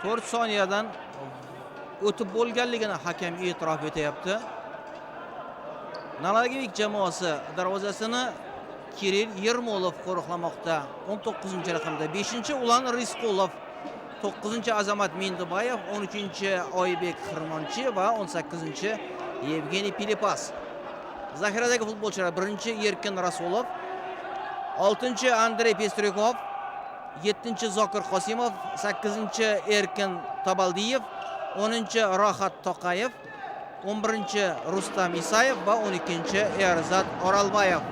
4 soniyadan o'tib bo'lganligini hakam e'tirof etyapti. Nalagevik jamoasi darvozasini Kirill Yermolov qo'riqlamoqda. 19-raqamda 5-Ulan Rizqulov, 9-Azamat Mendubayev, 13-Oybek Xirmonchi va 18-Yevgeniy Pilipas. Zaxiradagi futbolchilar: 1-Erkin Rasulov, 6-Andrey Pestrikov, 7-Zokir Qosimov, 8-Erkin Tabaldiyev, 10-Rohat Toqayev, 11-Rustam Isayev va 12-Erzat Oralbayev.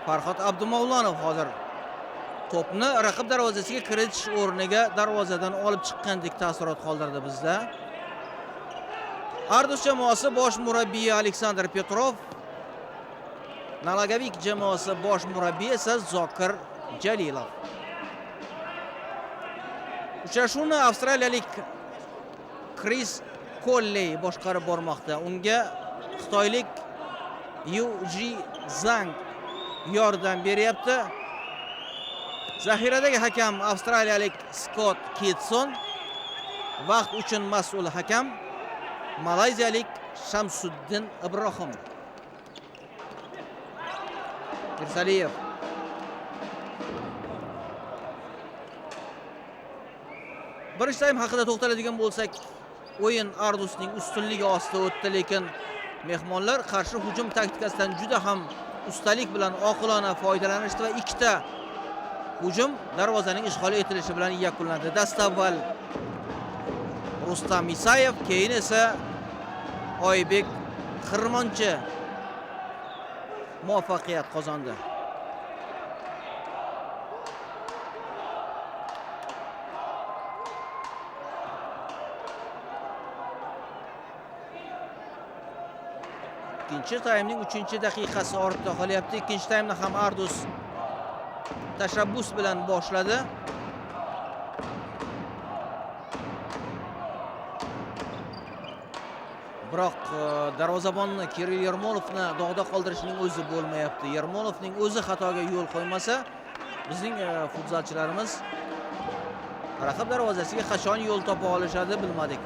Farhod Abdumavlonov hozir to'pni raqib darvozasiga kiritish o'rniga darvozadan olib chiqqandek taassurot qoldirdi bizda. Ardus jamoasi bosh murabbiyi Aleksandr Petrov, Nalagavik jamoasi bosh murabbiyi esa Zokir Jalilov. Uchrashuvni avstraliyalik Chris Colley boshqarib bormoqda. Unga xitoylik Yu Ji Zhang yordam beryapti. Zaxiradagi hakam avstraliyalik Scott Kitson, vaqt uchun mas'ul hakam malayziyalik Shamsuddin Ibrohim. Irsaliyev. Birinchi taym haqida to'xtaladigan bo'lsak, o'yin Ardusning ustunligi ostida o'tdi, lekin mehmonlar qarshi hujum taktikasidan juda ham ustalik bilan oqilona foydalanishdi va ikkita hujum darvozaning ishg'ol etilishi bilan yakunlandi. Dastavval Rustam Isayev, keyin esa Oybek Xirmonchi muvaffaqiyat qozondi. Ikkinchi taymning 3-daqiqasi ortda qolyapti. Ikkinchi taymni ham Ardus tashabbus bilan boshladi. Biroq darvozabonni Kirill Yermolovni dog'da qoldirishning o'zi bo'lmayapti. Yermolovning o'zi xatoga yo'l qo'ymasa, bizning futbolchilarimiz raqib darvozasiga qachon yo'l topa olishadi bilmadik.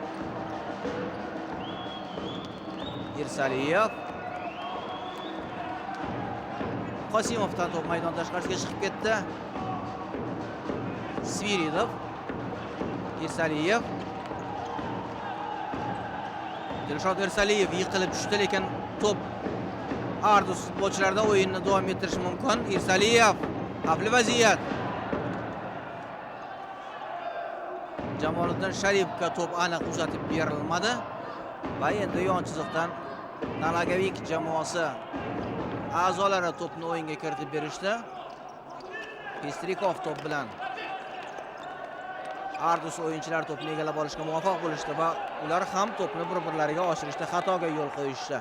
Irsaliyev Qosimovdan to'p maydon tashqarisiga chiqib ketdi. Sviridov, Irsaliyev, Dilshod Irsaliyev yiqilib tushdi, lekin to'p Ardus futbolchilarida o'yinni davom ettirish mumkin. Irsaliyev, xavfli vaziyat. Jamoliddin Sharipga to'p aniq uzatib berilmadi va endi yon chiziqdan Nalagavik jamoasi a'zolari to'pni o'yinga kiritib berishdi. Pestrikov to'p bilan Ardus o'yinchilar to'pni egallab olishga muvaffaq bo'lishdi va ular ham to'pni bir-birlariga oshirishda xatoga yo'l qo'yishdi.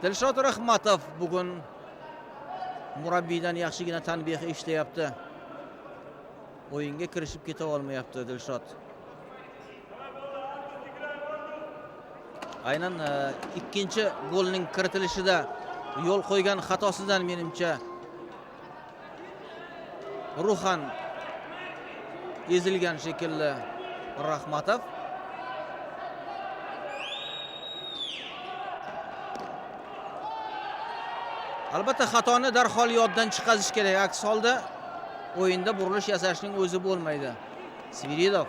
Dilshod Rahmatov bugun murabbiydan yaxshigina tanbeh eshityapti. O'yinga kirishib keta olmayapti Dilshod. Aynan ikkinchi golning kiritilishida yo'l qo'ygan xatosidan menimcha ruhan ezilgan shekilli Rahmatov. Albatta xatoni darhol yoddan chiqarish kerak. Aks holda o'yinda burilish yasashning o'zi bo'lmaydi. Sviridov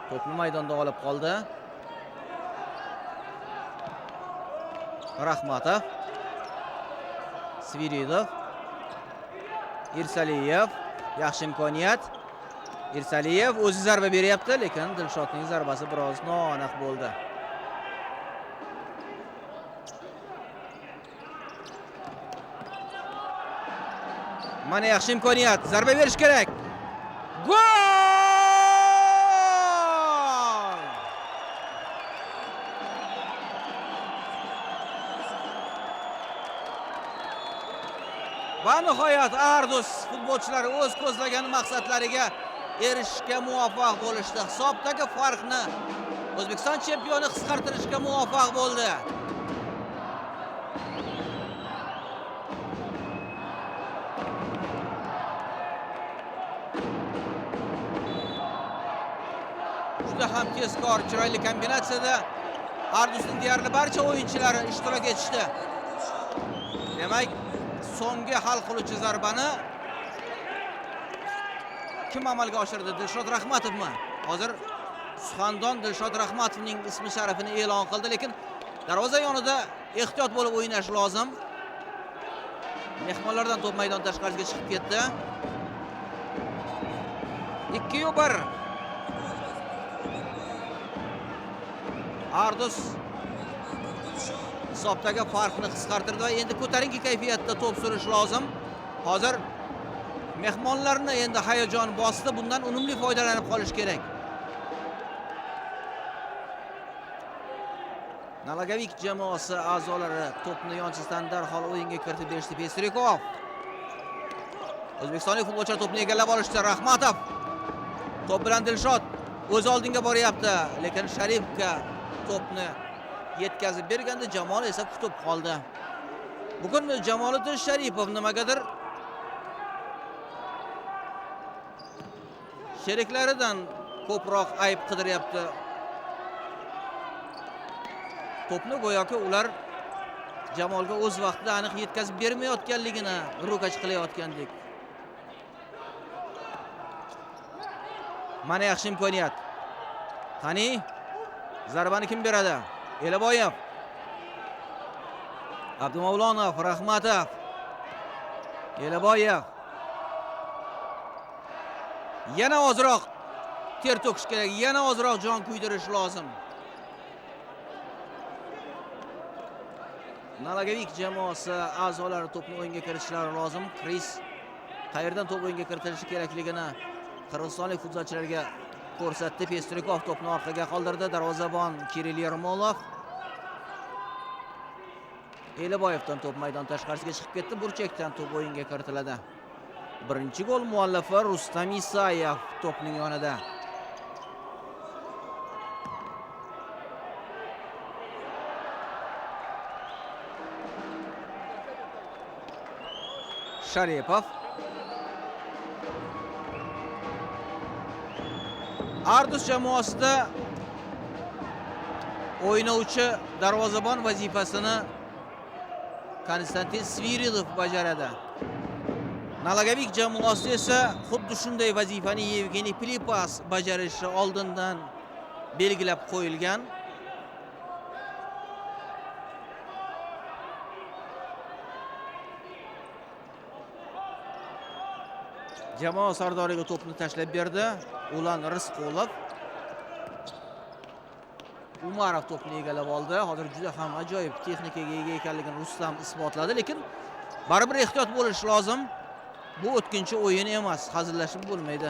to'pni maydonda olib qoldi. Rahmatov, Sviridov, Irsaliyev, yaxshi imkoniyat. Irsaliyev o'zi zarba beryapti, lekin Dilshodning zarbasi biroz noaniq bo'ldi. Mana yaxshi imkoniyat, zarba berish kerak. Gol! Va nihoyat Ardus futbolchilari o'z ko'zlagan maqsadlariga erishishga muvaffaq bo'lishdi. Hisobdagi farqni O'zbekiston chempioni qisqartirishga muvaffaq bo'ldi. juda ham tezkor, chiroyli kombinatsiyada Ardusning deyarli barcha o'yinchilari ishtirok etishdi. Demak, so'nggi hal qiluvchi zarbani kim amalga oshirdi? Dilshod Rahmatovmi? Hozir Suxandon Dilshod Rahmatovning ismi sharafini e'lon qildi, lekin darvoza yonida ehtiyot bo'lib o'ynash lozim. Mehmonlardan to'p maydon tashqarisiga chiqib ketdi. 2-1. Ardus hisobdagi farqni qisqartirdi va endi ko'tarinki kayfiyatda to'p surish lozim. Hozir mehmonlarni endi hayajon bosdi, bundan unumli foydalanib qolish kerak. Nalagavik jamoasi a'zolari to'pni yonchisidan darhol o'yinga kiritib berishdi. Pestrikov. O'zbekistonlik futbolchilar to'pni egallab olishdi. Rahmatov. To'p bilan Dilshod o'z oldinga boryapti, lekin Sharipovga to'pni yetkazib berganda Jamol esa kutib qoldi. Bugun Jamoliddin Sharipov nimagadir sheriklaridan ko'proq ayb qidiryapti. To'pni go'yoki ular Jamolga o'z vaqtida aniq yetkazib bermayotganligini ro'kach qilayotgandek. Mana yaxshi imkoniyat. Qani, zarbani kim beradi? Elaboyev. Abdumavlonov, Rahmatov. Elaboyev. Yana ozroq ter to'kish kerak, yana ozroq jon kuydirish lozim. Nalagavik jamoasi a'zolari to'pni o'yinga kiritishlari lozim. Kris qayerdan to'p o'yinga kiritilishi kerakligini qirg'izistonlik futbolchilarga ko'rsatdi. Pestrikov to'pni orqaga qoldirdi. Darvozabon Kirill Yermolov. Elaboyevdan to'p maydon tashqarisiga chiqib ketdi. Burchakdan to'p o'yinga kiritiladi. Birinchi gol muallifi Rustam Isayev to'pning yonida. Sharipov. Ardus jamoasida o'ynovchi darvozabon vazifasini Konstantin Svirilov bajaradi. Nalagavik jamoasi esa xuddi shunday vazifani Yevgeniy Filipas bajarishi oldindan belgilab qo'yilgan. Jamoa sardoriga to'pni tashlab berdi. Ulan Rizqulov. Umarov to'pni egallab oldi. Hozir juda ham ajoyib texnikaga ega ekanligini Rustam isbotladi, lekin baribir ehtiyot bo'lish lozim. Bu o'tkinchi o'yin emas, hazillashib bo'lmaydi.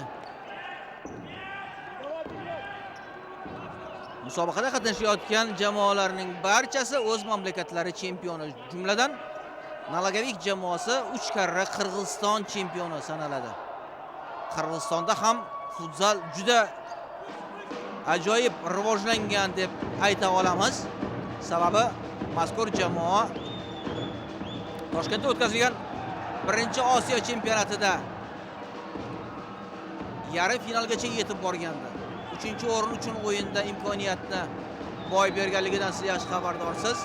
Musobaqada qatnashayotgan jamoalarning barchasi o'z mamlakatlari chempioni, jumladan Nalagavik jamoasi 3 karra Qirg'iziston chempioni sanaladi. Qirg'izistonda ham futzal juda ajoyib rivojlangan deb ayta olamiz. Sababi mazkur jamoa Toshkentda o'tkazilgan birinchi Osiyo chempionatida yarim finalgacha yetib borgandi. 3-o'rin uchun o'yinda imkoniyatni boy berganligidan siz yaxshi xabardorsiz.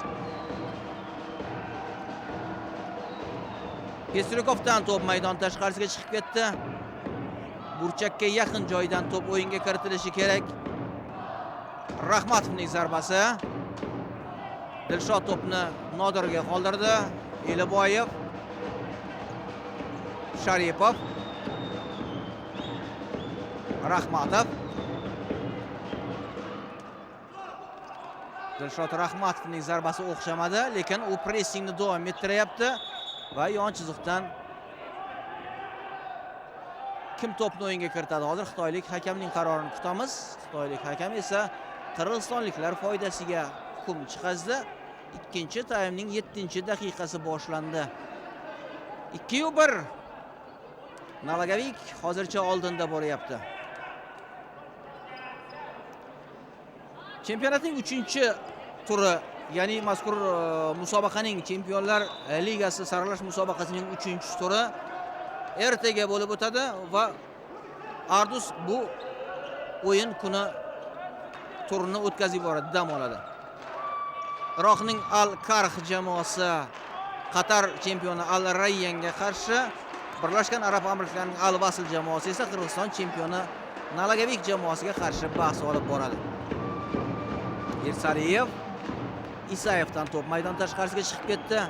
Pestrikovdan to'p maydon tashqarisiga chiqib ketdi. Burchakka yaqin joydan to'p o'yinga kiritilishi kerak. Rahmatovning zarbasi. Dilshod to'pni Nodirga qoldirdi. Elaboyev. Sharipov. Rahmatov. Dilshod Rahmatovning zarbasi o'xshamadi, lekin u pressingni davom ettiryapti va yon chiziqdan kim to'pni o'yinga kiritadi? Hozir xitoylik hakamning qarorini kutamiz. Xitoylik hakam esa qirg'izistonliklar foydasiga hukm chiqazdi. Ikkinchi taymning 7-daqiqasi boshlandi. 2-1. Nalagavik hozircha oldinda bo'lyapti. Chempionatning 3-turi, ya'ni mazkur musobaqaning Chempionlar Ligasi saralash musobaqasining 3-turi ertaga bo'lib o'tadi va Ardus bu o'yin kuni turini o'tkazib yuboradi, dam oladi. Iroqning Al-Karx jamoasi Qatar chempioni Al-Rayyanga qarshi, Birlashgan Arab Amirliklarining Al-Vasl jamoasi esa Qirg'iziston chempioni Nalagavik jamoasiga qarshi bahs olib boradi. Irsaliyev Isayevdan to'p maydon tashqarisiga chiqib ketdi.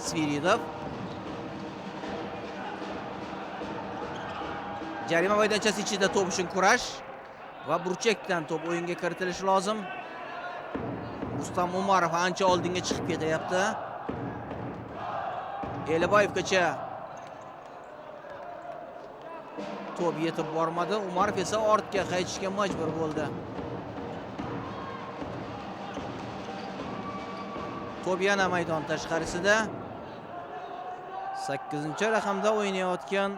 Sviridov jarima maydonchasi ichida to'p uchun kurash va burchakdan to'p o'yinga kiritilishi lozim. Rustam Umarov ancha oldinga chiqib ketyapti. Eliboyevgacha to'p yetib bormadi. Umarov esa ortga qaytishga majbur bo'ldi. To'p yana maydon tashqarisida. 8-raqamda o'ynayotgan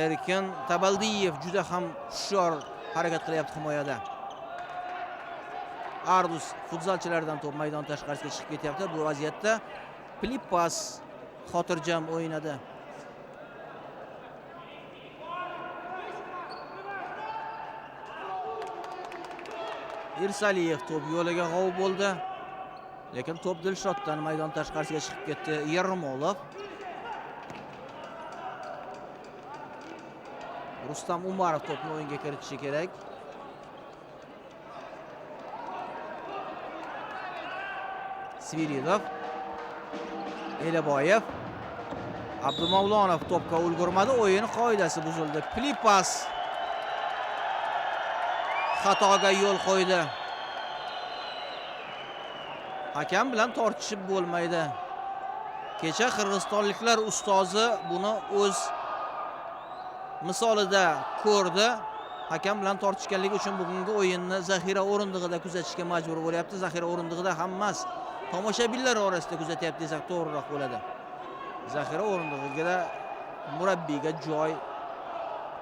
Erkin Tabaldiyev juda ham hushyor harakat qilyapti himoyada. Ardus futbolchilardan to'p maydon tashqarisiga chiqib ketyapti. Bu vaziyatda Filipas xotirjam o'ynadi. Irsaliyev to'p yo'liga g'ov bo'ldi. Lekin to'p Dilshoddan maydon tashqarisiga chiqib ketdi. Yermolov. Rustam Umarov to'pni o'yinga kiritishi kerak. Sviridov. Eliboyev. Abdumavlonov to'pga ulgurmadi. O'yin qoidasi buzildi. Filipas xatoga yo'l qo'ydi. Hakam bilan tortishib bo'lmaydi. Kecha qirg'izistonliklar ustozi buni o'z misolida ko'rdi. Hakam bilan tortishganligi uchun bugungi o'yinni zaxira o'rindig'ida kuzatishga majbur bo'lyapti. Zaxira o'rindig'ida ham emas, tomoshabinlar orasida kuzatyapti desak to'g'riroq bo'ladi. Zaxira o'rindig'iga murabbiyga joy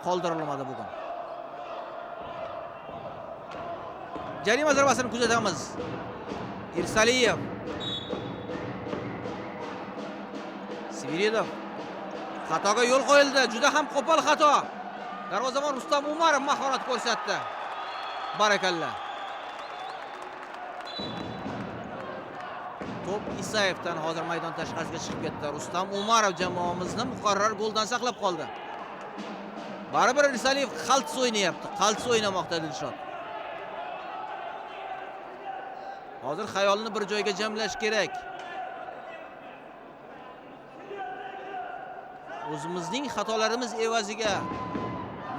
qoldirilmadi bugun. Jarima zarbasini kuzatamiz. Irsaliyev. Sviridov. Xatoga yo'l qo'yildi. Juda ham qo'pol xato. Darvozabon Rustam Umarov mahorat ko'rsatdi. Barakalla. To'p Isayevdan hozir maydon tashqarisiga chiqib ketdi. Rustam Umarov jamoamizni muqarrar goldan saqlab qoldi. Baribir Irsaliyev qaltis o'ynayapti. Qaltis o'ynamoqda Dilshod. Hozir xayolni bir joyga jamlash kerak. O'zimizning xatolarimiz evaziga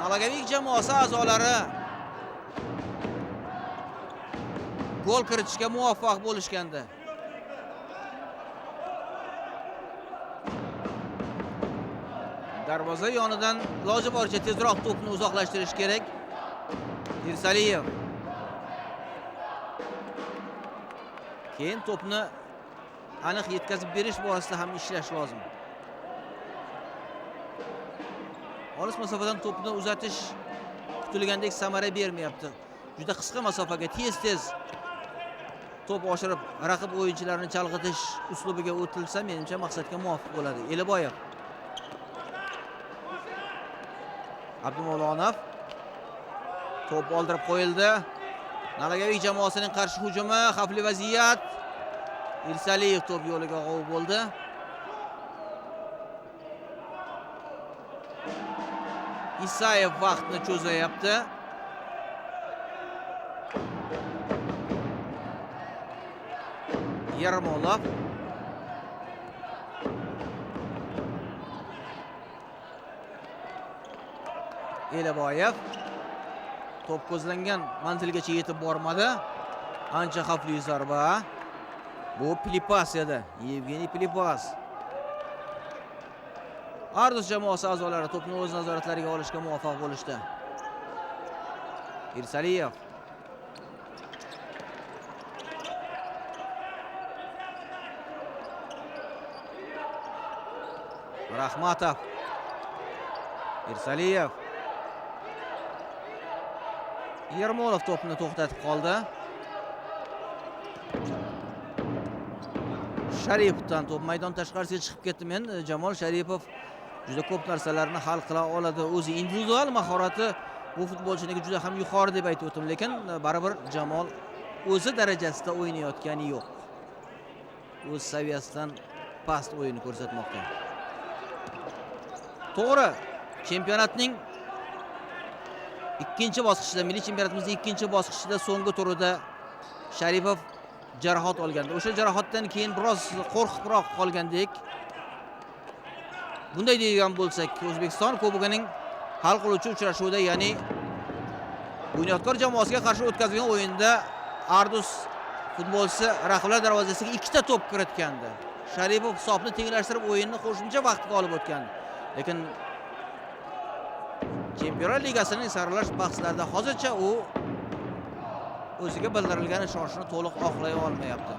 Nalagavik jamoasi a'zolari gol kiritishga muvaffaq bo'lishgandi. Darvoza yonidan iloji boricha tezroq to'pni uzoqlashtirish kerak. Irsaliyev. Keyin to'pni aniq yetkazib berish borasida ham ishlash lozim. Olis masofadan to'pni uzatish kutilgandek samara bermayapti. Juda qisqa masofaga tez-tez to'p oshirib raqib o'yinchilarini chalg'itish uslubiga o'tilsa, menimcha maqsadga muvofiq bo'ladi. Eliboyev. Abdumavlonov. To'p oldirib qo'yildi. Nalagavik jamoasining qarshi hujumi, xavfli vaziyat. Irsaliyev to'p yo'liga g'ov bo'ldi. Isayev vaqtni cho'zayapti. Yermolov. Eliboyev. To'p ko'zlangan manzilgacha yetib bormadi. Ancha xavfli zarba. Bu Filipas edi. Yevgeniy Filipas. Ardus jamoasi a'zolari to'pni o'z nazoratlariga olishga muvaffaq bo'lishdi. Irsaliyev. Rahmatov. Irsaliyev. Yermolov to'pni to'xtatib qoldi. Sharipovdan to'p maydon tashqarisiga chiqib ketdi. Men Jamol Sharipov juda ko'p narsalarni hal qila oladi. O'zi individual mahorati bu futbolchiniki juda ham yuqori deb aytib o'tdim, lekin baribir Jamol o'zi darajasida o'ynayotgani yo'q. O'z saviyasidan past o'yin ko'rsatmoqda. To'g'ri, chempionatning ikkinchi bosqichida, milliy chempionatimizning ikkinchi bosqichida so'nggi turida Sharipov jarohat olgandi. O'sha jarohatdan keyin biroz qo'rqibroq qolgandek. Bunday deydigan bo'lsak, O'zbekiston Kubogining hal qiluvchi uchrashuvida, ya'ni Bunyodkor jamoasiga qarshi o'tkazilgan o'yinda Ardus futbolchisi raqiblar darvozasiga 2 ta to'p kiritgandi. Sharipov hisobni tenglashtirib o'yinni qo'shimcha vaqtga olib o'tgandi. Lekin Chempionlar Ligasining saralash bahslarida hozircha u o'ziga bildirilgan ishonchni to'liq oqlay olmayapti.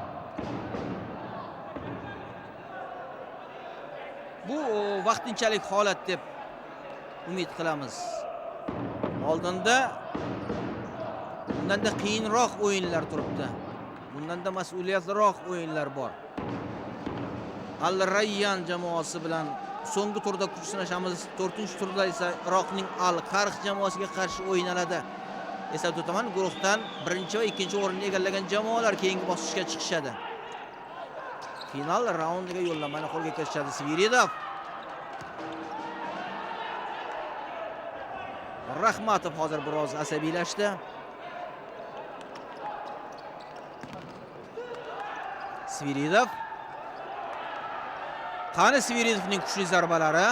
Bu vaqtinchalik holat deb umid qilamiz. Oldinda bundanda qiyinroq o'yinlar turibdi. Bundanda mas'uliyatliroq o'yinlar bor. Al Rayyan jamoasi bilan so'nggi turda kuch sinashamiz. 4-turda esa Iroqning Al Qarx jamoasiga qarshi o'ynaladi. Eslatib o'taman, guruhdan 1 va 2 o'rinni egallagan jamoalar keyingi bosqichga chiqishadi. Final raundiga yo'llanmani qo'lga kiritadi Sviridov. Rahmatov hozir biroz asabiylashdi. Sviridov. Qani Sviridovning kuchli zarbalari.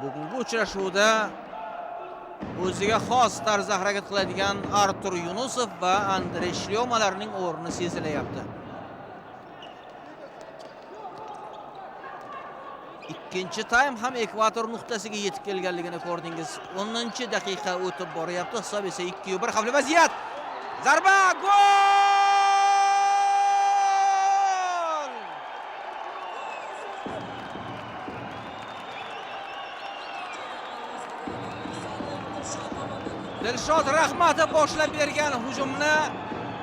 Bugungi uchrashuvda o'ziga xos tarzda harakat qiladigan Artur Yunusov va Andrey Shlyomalarning o'rni sezilayapti. Ikkinchi taym ham ekvator nuqtasiga yetib kelganligini ko'rdingiz. 10-daqiqa o'tib boryapti. Hisob esa 2-1. Xavfli vaziyat. Zarba, gol! Dilshod Rahmatov boshlab bergan hujumni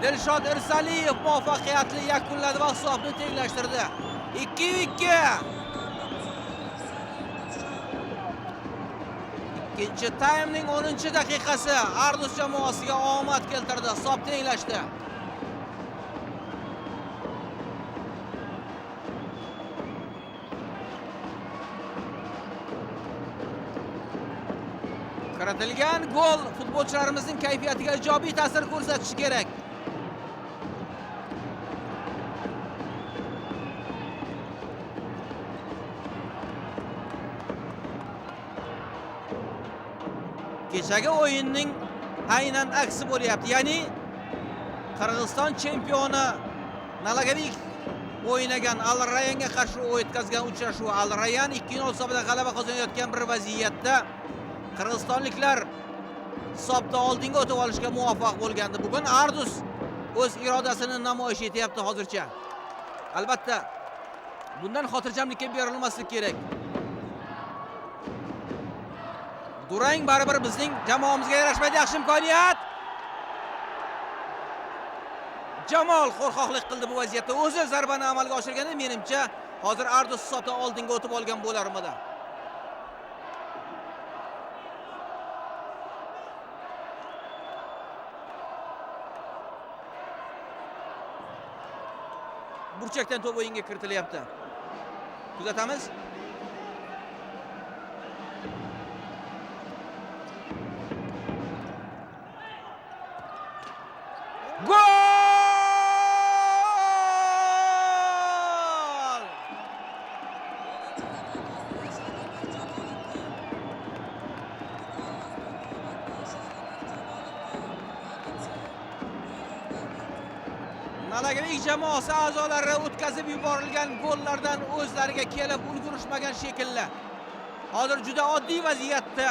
Dilshod Irsaliyev muvaffaqiyatli yakunladi va hisobni tenglashtirdi. 2-2. Ikkinchi taymning 10-daqiqasi Ardus jamoasiga omad keltirdi. Hisob tenglashdi. Kiritilgan gol futbolchilarimizning kayfiyatiga ijobiy ta'sir ko'rsatishi kerak. Kechagi o'yinning aynan aksi bo'lyapti. Ya'ni Qirg'iziston chempioni Nalagavik o'ynagan Al Rayyanga qarshi o'tkazgan uchrashuv. Al Rayyan 2-0 hisobida g'alaba qozonayotgan bir vaziyatda qirg'izistonliklar hisobda oldinga o'tib olishga muvaffaq bo'lgandi. Bugun Ardus o'z irodasini namoyish etyapti hozircha. Albatta, bundan xotirjamlikka berilmaslik kerak. Durang baribir bizning jamoamizga yarashmaydi. Yaxshi imkoniyat. Jamol qo'rqoqlik qildi bu vaziyatda. O'zi zarbani amalga oshirganda, menimcha, hozir Ardus hisobda oldinga o'tib olgan bo'larmidi. Burchakdan to'p o'yinga kiritilyapti. Kuzatamiz. Gol! Nalagavik jamoasi a'zolari o'tkazib yuborilgan gollardan o'zlariga kelib ulgurishmagan shekilli. Hozir juda oddiy vaziyatda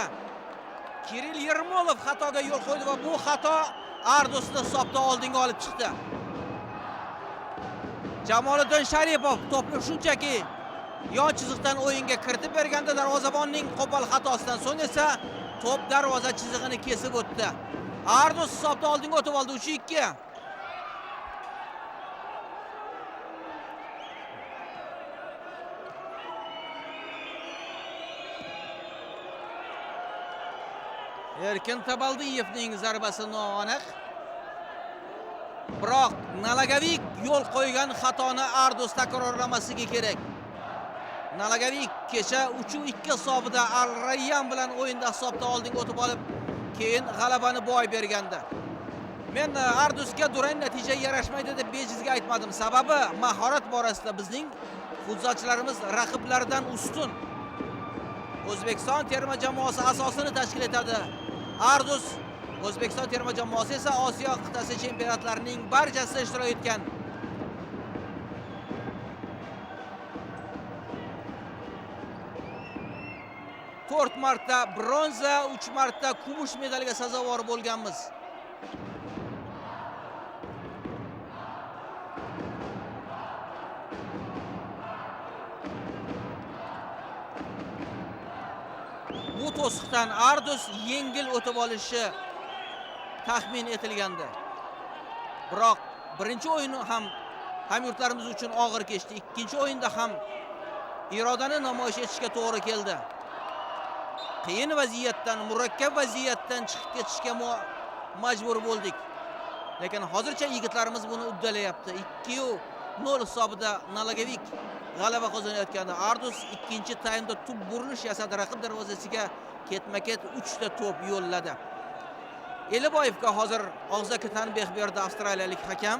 Kirill Yermolov xatoga yo'l qo'ydi va bu xato Ardusni hisobda oldinga olib chiqdi. Jamoliddin Sharipov to'pni shunchaki yon chiziqdan o'yinga kiritib berganda darvozabonning qo'pol xatosidan so'ng esa to'p darvoza chizig'ini kesib o'tdi. Ardus hisobda oldinga o'tib oldi 3-2. Erkin Tabaldiyevning zarbasi noaniq. Biroq Nalagavik yo'l qo'ygan xatoni Ardus takrorlamasligi kerak. Nalagavik kecha 3-2 hisobida Al-Rayyan bilan o'yinda hisobda oldinga o'tib olib, keyin g'alabani boy bergandi. Men Ardusga durang natija yarashmaydi deb bejizga aytmadim. Sababi mahorat borasida bizning futbolchilarimiz raqiblaridan ustun. O'zbekiston terma jamoasi asosini tashkil etadi. Ardus O'zbekiston terma jamoasi esa Osiyo qit'asi chempionatlarining barchasida ishtirok etgan. To'rt marta bronza, 3 marta kumush medalga sazovor bo'lganmiz. Bu to'siqdan Ardus yengil o'tib olishi taxmin etilgandi. Biroq birinchi o'yin ham hamyurtlarimiz uchun og'ir kechdi. Ikkinchi o'yinda ham irodani namoyish etishga to'g'ri keldi. Qiyin vaziyatdan, murakkab vaziyatdan chiqib ketishga majbur bo'ldik. Lekin hozircha yigitlarimiz buni uddalayapti. 2-0 hisobida Nalagavik g'alaba qozonayotgandi. Ardus ikkinchi taymda tub burilish yasadi. Raqib darvozasiga ketma-ket 3 ta to'p yo'lladi. Eliboyevga hozir og'zaki tanbeh berdi avstraliyalik hakam.